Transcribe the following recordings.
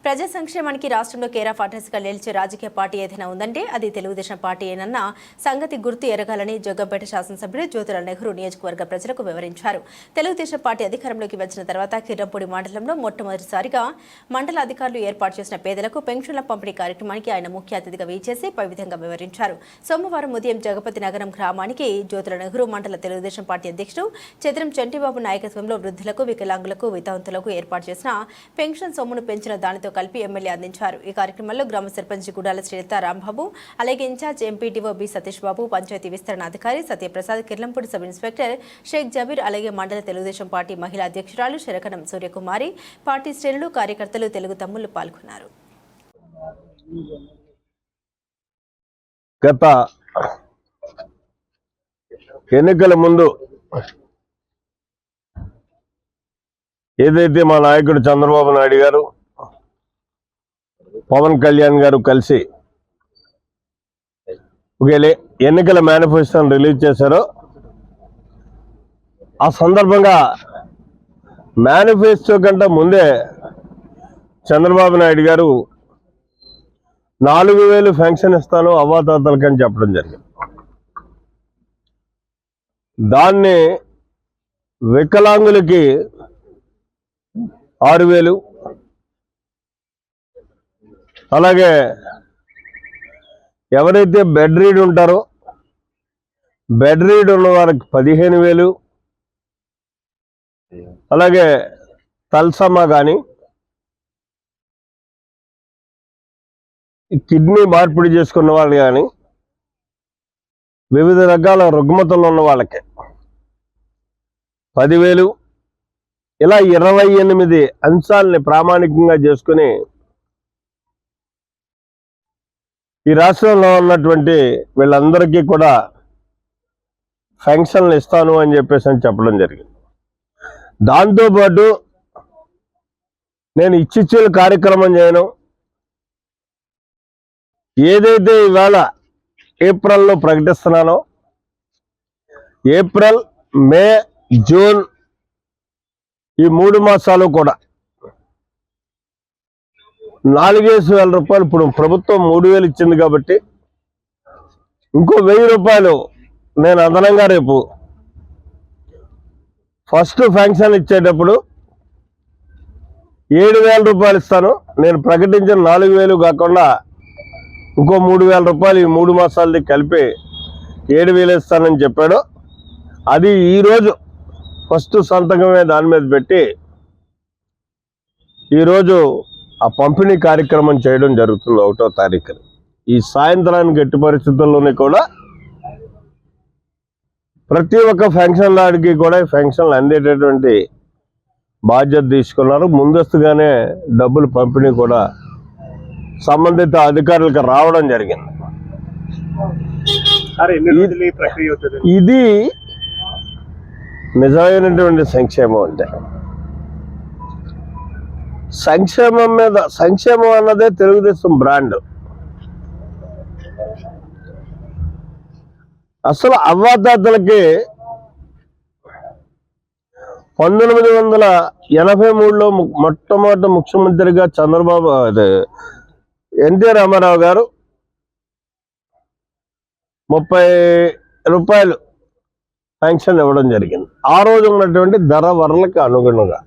ప్రజా సంక్షేమానికి రాష్ట్రంలో కేర్ ఆఫ్ అడ్రస్గా నిలిచే రాజకీయ పార్టీ ఏదైనా ఉందంటే అది తెలుగుదేశం పార్టీ ఏనన్న సంగతి గుర్తు ఎరగాలని జగ్గంపేట శాసనసభ్యుడు జ్యోతిరావు నెహ్రూ నియోజకవర్గ ప్రజలకు వివరించారు. తెలుగుదేశం పార్టీ అధికారంలోకి వచ్చిన తర్వాత కిర్రంపూడి మండలంలో మొట్టమొదటిసారిగా మండల అధికారులు ఏర్పాటు చేసిన పేదలకు పెన్షన్ల పంపిణీ కార్యక్రమానికి ఆయన ముఖ్య అతిథిగా వీచేసి పై విధంగా వివరించారు. సోమవారం ఉదయం జగపతి నగరం గ్రామానికి జ్యోతిరావు నెహ్రూ మండల తెలుగుదేశం పార్టీ అధ్యక్షుడు చంద్రం చంటిబాబు నాయకత్వంలో వృద్ధులకు, వికలాంగులకు, వితంతులకు ఏర్పాటు చేసిన పెన్షన్ సొమ్మును పెంచిన దానితో కలిపి ఎమ్మెల్యే అందించారు. ఈ కార్యక్రమంలో గ్రామ సర్పంచ్ గుడాల శ్రీలత రాంబాబు, అలాగే incharge MPTO B Satish Babu, panchayati విస్తరణ అధికారి సత్యప్రసాద్, కిర్లంపూడి సబ్ ఇన్స్పెక్టర్ షేక్ జబీర్, అలాగే మండల తెలుగుదేశం పార్టీ మహిళా అధ్యక్షురాలు శరకనం సూర్యకుమారి, పార్టీ శ్రేణులు, కార్యకర్తలు, తెలుగు తమ్ముళ్లు పాల్గొన్నారు. గత ఎన్నికల ముందు ఏదైతే మా నాయకుడు చంద్రబాబు నాయుడు గారు, పవన్ కళ్యాణ్ గారు కలిసి ఎన్నికల మేనిఫెస్టోను రిలీజ్ చేశారో ఆ సందర్భంగా మేనిఫెస్టో కంటే ముందే చంద్రబాబు నాయుడు గారు 4,000 పెన్షన్ ఇస్తాను అవ్వాతాతలకని చెప్పడం జరిగింది. దాన్ని వికలాంగులకి 6,000, అలాగే ఎవరైతే బెడ్ రీడ్ ఉంటారో బెడ్ రీడ్ ఉన్న వారికి 15,000, అలాగే తల్సమ్మ కానీ కిడ్నీ మార్పిడి చేసుకున్న వాళ్ళు కానీ వివిధ రకాల రుగ్మతలు ఉన్న వాళ్ళకి 10,000, ఇలా 28 అంశాలని ప్రామాణికంగా చేసుకుని ఈ రాష్ట్రంలో ఉన్నటువంటి వీళ్ళందరికీ కూడా పెన్షన్లు ఇస్తాను అని చెప్పేసి చెప్పడం జరిగింది. దాంతోపాటు నేను ఇచ్చిచ్చీల కార్యక్రమం చేయను, ఏదైతే ఇవాళ ఏప్రిల్లో ప్రకటిస్తున్నానో ఏప్రిల్, మే, జూన్ ఈ 3 మాసాలు కూడా 4,000 రూపాయలు, ఇప్పుడు ప్రభుత్వం 3,000 ఇచ్చింది కాబట్టి ఇంకో 1,000 రూపాయలు నేను అదనంగా రేపు ఫస్ట్ పెన్షన్ ఇచ్చేటప్పుడు 7,000 రూపాయలు ఇస్తాను. నేను ప్రకటించిన 4,000 కాకుండా ఇంకో 3,000 రూపాయలు ఈ 3 మాసాలది కలిపి 7,000 ఇస్తానని చెప్పాడు. అది ఈరోజు ఫస్ట్ సంతకమే దాని మీద పెట్టి ఈరోజు ఆ పంపిణీ కార్యక్రమం చేయడం జరుగుతుంది 1వ తారీఖున. ఈ సాయంత్రానికి ఎట్టి పరిస్థితుల్లోనే కూడా ప్రతి ఒక్క పెన్షన్ లాడికి కూడా పెన్షన్లు అందేటటువంటి బాధ్యత తీసుకున్నారు. ముందస్తుగానే డబ్బులు పంపిణీ కూడా సంబంధిత అధికారులకు రావడం జరిగింది. ఇది నిజమైనటువంటి సంక్షేమం. అంటే సంక్షేమం మీద సంక్షేమం అన్నదే తెలుగుదేశం బ్రాండ్. అసలు అవ్వాతాతలకి 1983లో మొట్టమొదటి ముఖ్యమంత్రిగా చంద్రబాబు ఎన్టీ రామారావు గారు 30 రూపాయలు పెన్షన్ ఇవ్వడం జరిగింది. ఆ రోజు ఉన్నటువంటి ధర వరలకు అనుగుణంగా.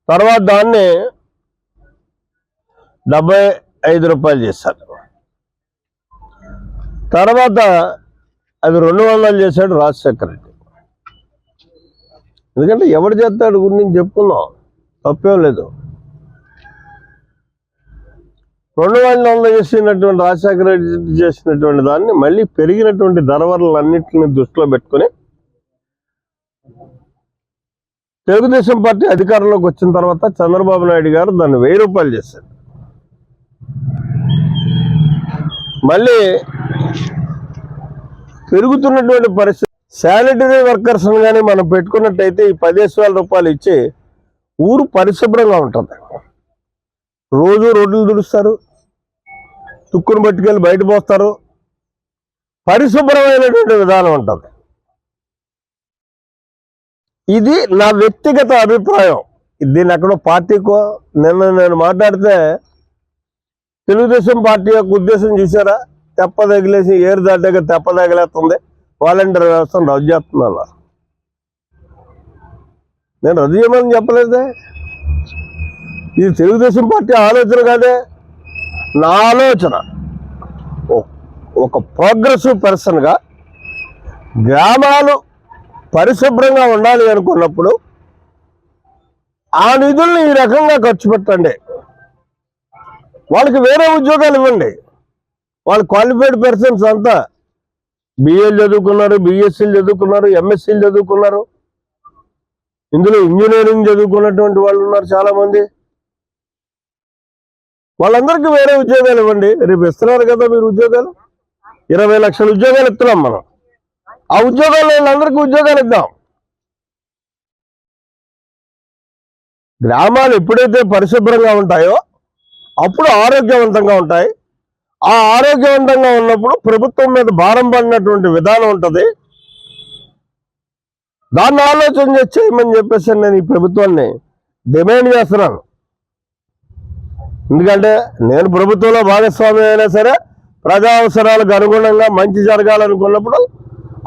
తర్వాత దాన్ని 75 రూపాయలు చేశారు. తర్వాత అది 200 చేశాడు రాజశేఖర రెడ్డి. ఎందుకంటే ఎవడు చేస్తాడు గురించి చెప్పుకుందాం, తప్పేం లేదు. 200 చేసినటువంటి రాజశేఖర రెడ్డి చేసినటువంటి దాన్ని మళ్ళీ పెరిగినటువంటి ధరవరలన్నింటినీ దృష్టిలో పెట్టుకుని తెలుగుదేశం పార్టీ అధికారంలోకి వచ్చిన తర్వాత చంద్రబాబు నాయుడు గారు దాన్ని 1,000 రూపాయలు చేశారు. మళ్ళీ పెరుగుతున్నటువంటి పరిస్థితి. శానిటరీ వర్కర్స్ కానీ మనం పెట్టుకున్నట్టయితే ఈ 15,000 రూపాయలు ఇచ్చి ఊరు పరిశుభ్రంగా ఉంటుంది. రోజు రోడ్లు తుడుస్తారు, తుక్కును పట్టుకెళ్ళి బయట పోస్తారు, పరిశుభ్రమైనటువంటి విధానం ఉంటుంది. ఇది నా వ్యక్తిగత అభిప్రాయం. దీన్ని ఎక్కడో పార్టీకో నిన్న నేను మాట్లాడితే తెలుగుదేశం పార్టీ యొక్క ఉద్దేశం చూసారా, తెప్ప తగిలేసి ఏరు దాటాక తెప్ప తగిలేస్తుంది, వాలంటీర్ వ్యవస్థను రద్దు చేస్తున్నా. నేను రద్దు చేయమని చెప్పలేదే, ఇది తెలుగుదేశం పార్టీ ఆలోచన కాదే, నా ఆలోచన. ఒక ప్రోగ్రెసివ్ పర్సన్గా గ్రామాలు పరిశుభ్రంగా ఉండాలి అనుకున్నప్పుడు ఆ నిధుల్ని ఈ రకంగా ఖర్చు పెట్టండి. వాళ్ళకి వేరే ఉద్యోగాలు ఇవ్వండి. వాళ్ళు క్వాలిఫైడ్ పర్సన్స్ అంతా బిఏలు చదువుకున్నారు, బిఎస్సీలు చదువుకున్నారు, ఎంఎస్సీలు చదువుకున్నారు, ఇందులో ఇంజనీరింగ్ చదువుకున్నటువంటి వాళ్ళు ఉన్నారు చాలామంది. వాళ్ళందరికీ వేరే ఉద్యోగాలు ఇవ్వండి. రేపు ఇస్తున్నారు కదా మీరు ఉద్యోగాలు, 20 లక్షల ఉద్యోగాలు ఇస్తున్నాం మనం. ఆ ఉద్యోగాలు వాళ్ళందరికీ ఉద్యోగాలు ఇద్దాం. గ్రామాలు ఎప్పుడైతే పరిశుభ్రంగా ఉంటాయో అప్పుడు ఆరోగ్యవంతంగా ఉంటాయి. ఆ ఆరోగ్యవంతంగా ఉన్నప్పుడు ప్రభుత్వం మీద భారం పడినటువంటి విధానం ఉంటుంది. దాన్ని ఆలోచన చేయమని చెప్పేసి నేను ఈ ప్రభుత్వాన్ని డిమాండ్ చేస్తున్నాను. ఎందుకంటే నేను ప్రభుత్వంలో భాగస్వామి అయినా సరే ప్రజా అవసరాలకు అనుగుణంగా మంచి జరగాలనుకున్నప్పుడు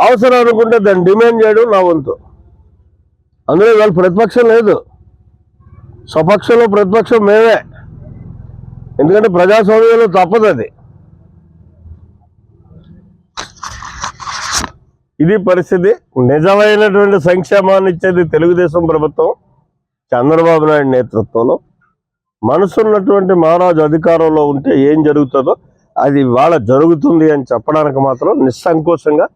అవసరం అనుకుంటే దాన్ని డిమాండ్ చేయడం నా వంతు. అందులో ఇవాళ ప్రతిపక్షం లేదు, స్వపక్షంలో ప్రతిపక్షం మేమే. ఎందుకంటే ప్రజాస్వామ్యంలో తప్పదు అది. ఇది పరిస్థితి. నిజమైనటువంటి సంక్షేమాన్ని ఇచ్చేది తెలుగుదేశం ప్రభుత్వం, చంద్రబాబు నాయుడు నేతృత్వంలో. మనసున్నటువంటి మహారాజు అధికారంలో ఉంటే ఏం జరుగుతుందో అది ఇవాళ జరుగుతుంది అని చెప్పడానికి మాత్రం నిస్సంకోచంగా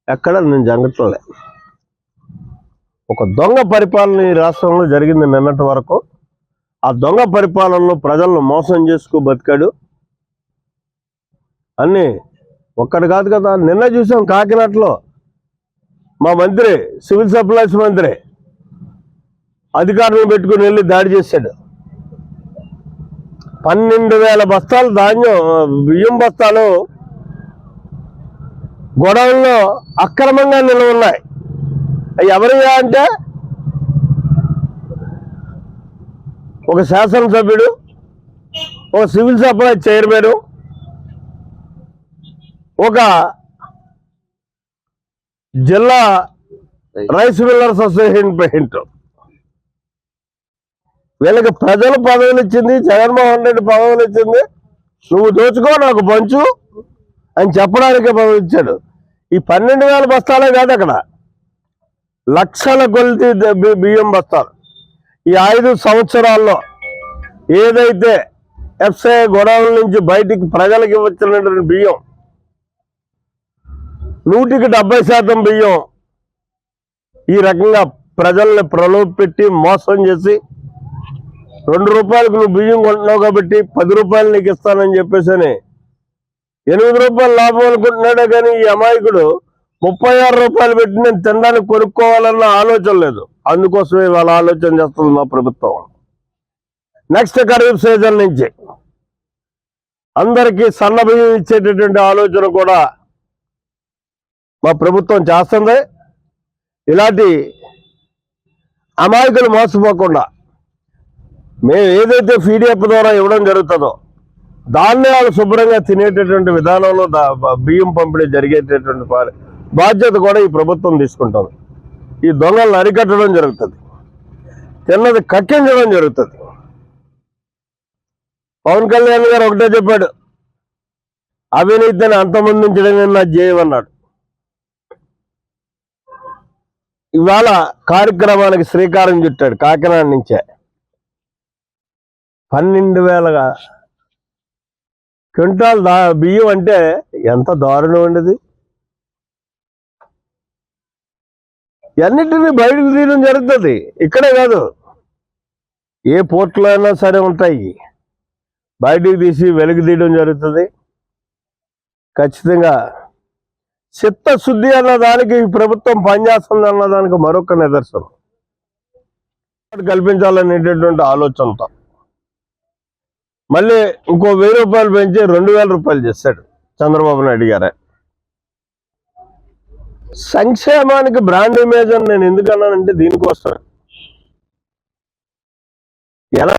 ఎక్కడ నేను జరగట్లే. ఒక దొంగ పరిపాలన ఈ రాష్ట్రంలో జరిగింది నిన్నటి వరకు. ఆ దొంగ పరిపాలనలో ప్రజలను మోసం చేసుకు బతికాడు. అన్నీ ఒక్కటి కాదు కదా, నిన్న చూసాం కాకినాడలో మా మంత్రి, సివిల్ సప్లైస్ మంత్రి అధికారులను పెట్టుకుని వెళ్ళి దాడి చేశాడు. 12,000 బస్తాలు బియ్యం బస్తాలు గొడవల్లో అక్రమంగా నిల్వ ఉన్నాయి. ఎవరిగా అంటే ఒక శాసనసభ్యుడు, ఒక సివిల్ సప్లై చైర్మన్, ఒక జిల్లా రైస్ మిల్లర్స్ అసోసియేషన్ ప్రెసిడెంట్. వీళ్ళకి ప్రజలు పదవులు ఇచ్చింది, జగన్మోహన్ రెడ్డి పదవులు ఇచ్చింది, నువ్వు దోచుకో నాకు పంచు అని చెప్పడానికి పదవి ఇచ్చాడు. ఈ 12,000 బస్తాలే కాదు, అక్కడ లక్షల కొలిది బియ్యం బస్తాలు. ఈ 5 సంవత్సరాల్లో ఏదైతే ఎఫ్సిఐ గొడవల నుంచి బయటికి ప్రజలకు ఇవ్వచ్చినటువంటి బియ్యం 100% బియ్యం ఈ రకంగా ప్రజల్ని ప్రలోభపెట్టి మోసం చేసి 2 రూపాయలకు నువ్వు బియ్యం కొంటున్నావు కాబట్టి 10 రూపాయలు నీకు ఇస్తానని చెప్పేసి 8 రూపాయలు లాభం అనుకుంటున్నాడే కానీ ఈ అమాయకుడు 36 రూపాయలు పెట్టి నేను తినడానికి కొనుక్కోవాలన్న ఆలోచన లేదు. అందుకోసమే వాళ్ళ ఆలోచన చేస్తుంది మా ప్రభుత్వం. నెక్స్ట్ ఖరీఫ్ సీజన్ నుంచి అందరికీ సన్న బియ్యం ఇచ్చేటటువంటి ఆలోచన కూడా మా ప్రభుత్వం చేస్తుంది. ఇలాంటి అమాయకులు మోసపోకుండా మేము ఏదైతే పీడిఎఫ్ ద్వారా ఇవ్వడం జరుగుతుందో దాన్నే వాళ్ళు శుభ్రంగా తినేటటువంటి విధానంలో బియ్యం పంపిణీ జరిగేటటువంటి బాధ్యత కూడా ఈ ప్రభుత్వం తీసుకుంటుంది. ఈ దొంగలను అరికట్టడం జరుగుతుంది, తిన్నది కక్కించడం జరుగుతుంది. పవన్ కళ్యాణ్ గారు ఒకటే చెప్పాడు, అవినీతిని అంతమొందించడమే నా ధ్యేయం అన్నాడు. ఇవాళ కార్యక్రమానికి శ్రీకారం చుట్టాడు. కాకినాడ నుంచే 12,000 క్వింటాల్ బియ్యం అంటే ఎంత దారుణం ఉండేది. అన్నిటినీ బయటకు తీయడం జరుగుతుంది. ఇక్కడే కాదు, ఏ పోర్టులో అయినా సరే ఉంటాయి, బయటికి తీసి వెలుగు తీయడం జరుగుతుంది. ఖచ్చితంగా చిత్తశుద్ధి అన్న దానికి ఈ ప్రభుత్వం పనిచేస్తుంది అన్న దానికి మరొక నిదర్శనం. కల్పించాలనేటటువంటి ఆలోచనతో మళ్ళీ ఇంకో 1000 రూపాయలు పెంచి 2,000 రూపాయలు చేశాడు చంద్రబాబు నాయుడు గారే. సంక్షేమానికి బ్రాండ్ ఇమేజ్ అని నేను ఎందుకన్నానంటే దీనికోసం. ఎలా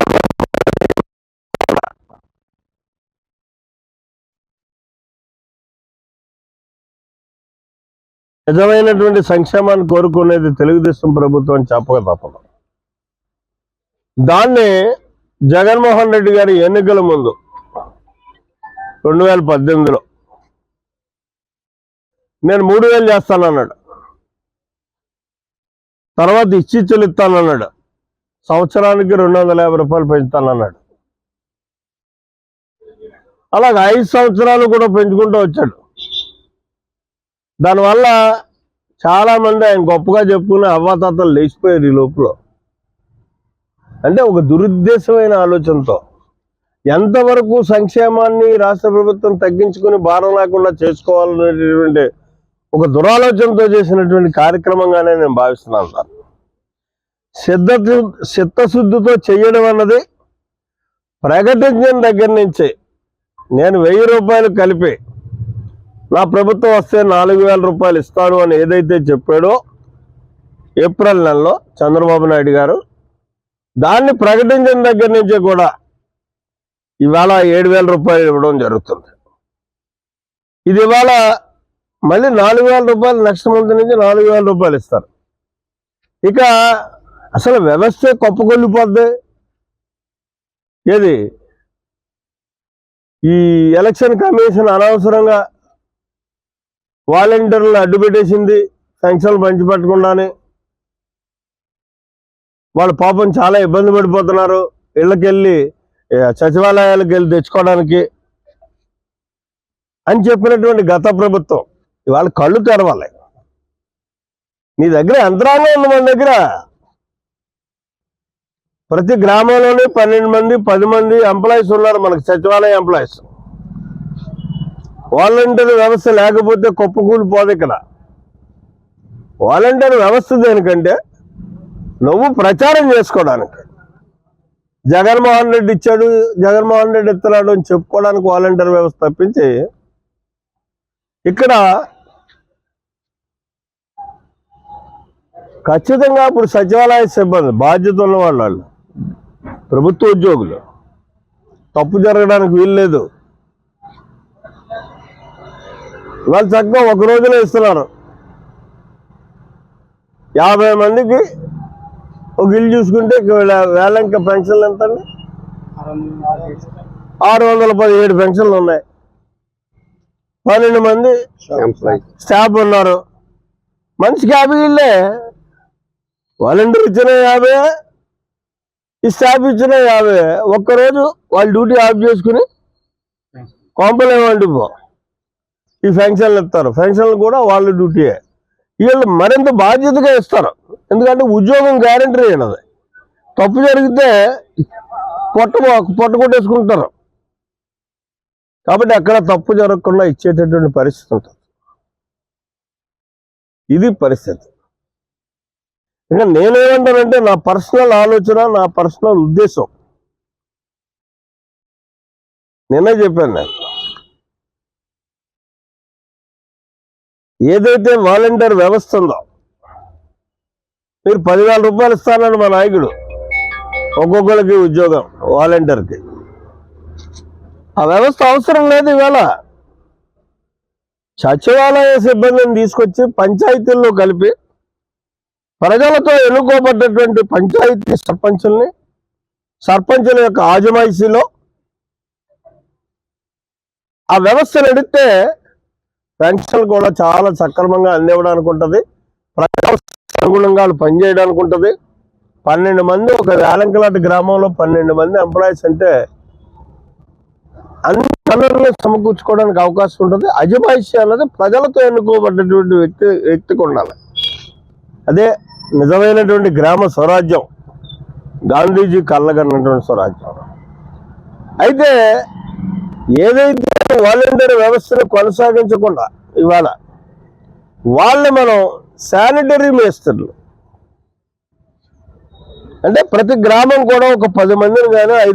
నిజమైనటువంటి సంక్షేమాన్ని కోరుకునేది తెలుగుదేశం ప్రభుత్వం అని చెప్పక తప్పదు. దాన్ని జగన్మోహన్ రెడ్డి గారి ఎన్నికల ముందు 2018లో నేను 3000 చేస్తానన్నాడు. తర్వాత ఇచ్చిచ్చులు ఇస్తానన్నాడు. సంవత్సరానికి 250 రూపాయలు పెంచుతానన్నాడు. అలాగే 5 సంవత్సరాలు కూడా పెంచుకుంటూ వచ్చాడు. దానివల్ల చాలామంది ఆయన గొప్పగా చెప్పుకునే అవ్వాతాతలు లేచిపోయారు ఈ లోపల. అంటే ఒక దురుద్దేశమైన ఆలోచనతో ఎంతవరకు సంక్షేమాన్ని రాష్ట్ర ప్రభుత్వం తగ్గించుకుని భారం లేకుండా చేసుకోవాలనేటువంటి ఒక దురాలోచనతో చేసినటువంటి కార్యక్రమంగానే నేను భావిస్తున్నాను సార్. చిత్తశుద్ధితో చేయడం అన్నది ప్రకటించిన దగ్గర నుంచి నేను 1000 రూపాయలు కలిపి నా ప్రభుత్వం వస్తే 4000 రూపాయలు ఇస్తాను అని ఏదైతే చెప్పాడో ఏప్రిల్ నెలలో చంద్రబాబు నాయుడు గారు, దాన్ని ప్రకటించిన దగ్గర నుంచి కూడా ఇవాళ 7000 రూపాయలు ఇవ్వడం జరుగుతుంది. ఇది ఇవాళ మళ్ళీ 4000 రూపాయలు నెక్స్ట్ మంత్ నుంచి 4000 రూపాయలు ఇస్తారు. ఇక అసలు వ్యవస్థ కొప్పకొల్లిపోద్ది. ఏది ఈ ఎలక్షన్ కమిషన్ అనవసరంగా వాలంటీర్లను అడ్డుపెట్టేసింది. పెన్షన్లు పంచిపెట్టకుండానే వాళ్ళు పాపం చాలా ఇబ్బంది పడిపోతున్నారు. ఇళ్ళకెళ్ళి సచివాలయాలకు వెళ్ళి తెచ్చుకోవడానికి అని చెప్పినటువంటి గత ప్రభుత్వం ఇవాళ కళ్ళు తెరవాలి. నీ దగ్గర యంత్రాంగం ఉంది. మన దగ్గర ప్రతి గ్రామంలోనే 12 మంది 10 మంది ఎంప్లాయీస్ ఉన్నారు మనకు, సచివాలయ ఎంప్లాయీస్. వాలంటీర్ వ్యవస్థ లేకపోతే కుప్పకూలిపోదు. ఇక్కడ వాలంటీర్ వ్యవస్థ దేనికంటే నువ్వు ప్రచారం చేసుకోవడానికి. జగన్మోహన్ రెడ్డి ఇచ్చాడు, జగన్మోహన్ రెడ్డి ఇస్తున్నాడు అని చెప్పుకోవడానికి వాలంటీర్ వ్యవస్థ తప్పించి ఇక్కడ ఖచ్చితంగా ఇప్పుడు సచివాలయ సిబ్బంది బాధ్యత ఉన్న వాళ్ళు ప్రభుత్వ ఉద్యోగులు తప్పు జరగడానికి వీల్లేదు. వాళ్ళు చక్కగా ఒక రోజులో ఇస్తున్నారు. 50 మందికి ఒక ఇల్లు చూసుకుంటే వేలంక పెన్షన్లు ఎంత అండి? 617 పెన్షన్లు ఉన్నాయి. 12 మంది స్టాఫ్ ఉన్నారు. మనిషికి 50 ఇళ్ళే. వాలంటీర్ ఇచ్చిన 50, ఈ స్టాఫ్ ఇచ్చిన 50. ఒక్కరోజు వాళ్ళు డ్యూటీ ఆఫ్ చేసుకుని కొంపలు ఏమండి ఈ పెన్షన్లు ఇస్తారు. పెన్షన్లు కూడా వాళ్ళ డ్యూటీయే. వీళ్ళు మరింత బాధ్యతగా ఇస్తారు. ఎందుకంటే ఉద్యోగం గ్యారంటీ అయినది. తప్పు జరిగితే పొట్ట కొట్టేసుకుంటారు. కాబట్టి అక్కడ తప్పు జరగకుండా ఇచ్చేటటువంటి పరిస్థితి ఉంటుంది. ఇది పరిస్థితి. ఇంకా నేనేమంటానంటే నా పర్సనల్ ఆలోచన, నా పర్సనల్ ఉద్దేశం నేనే చెప్పాను. నేను ఏదైతే వాలంటీర్ వ్యవస్థ ఉందో, మీరు 10,000 రూపాయలు ఇస్తానని మా నాయకుడు ఒక్కొక్కరికి ఉద్యోగం వాలంటీర్కి. ఆ వ్యవస్థ అవసరం లేదు. ఇవాళ సచివాలయ సిబ్బందిని తీసుకొచ్చి పంచాయతీల్లో కలిపి ప్రజలతో ఎన్నుకోబడ్డటువంటి పంచాయతీ సర్పంచుల యొక్క ఆజమాయిషీలో ఆ వ్యవస్థ నడిస్తే పెన్షన్లు కూడా చాలా సక్రమంగా అందివ్వడానికి ఉంటుంది. ప్రజల అనుగుణంగా పనిచేయడానికి ఉంటుంది. 12 మంది ఒక వేలంకలాంటి గ్రామంలో 12 మంది ఎంప్లాయీస్ అంటే అన్ని వనరులను సమకూర్చుకోవడానికి అవకాశం ఉంటుంది. అజమాయిషి అన్నది ప్రజలతో ఎన్నుకోబడ్డటువంటి వ్యక్తికి ఉండాలి. అదే నిజమైనటువంటి గ్రామ స్వరాజ్యం, గాంధీజీ కళ్ళగన్నటువంటి స్వరాజ్యం. అయితే ఏదైతే వాలంటీర్ వ్యవస్థను కొనసాగించకుండా ఇవాళ వాళ్ళని మనం శానిటరీ మేస్త్రులు అంటే ప్రతి గ్రామం కూడా ఒక 10 మందిని కానీ 5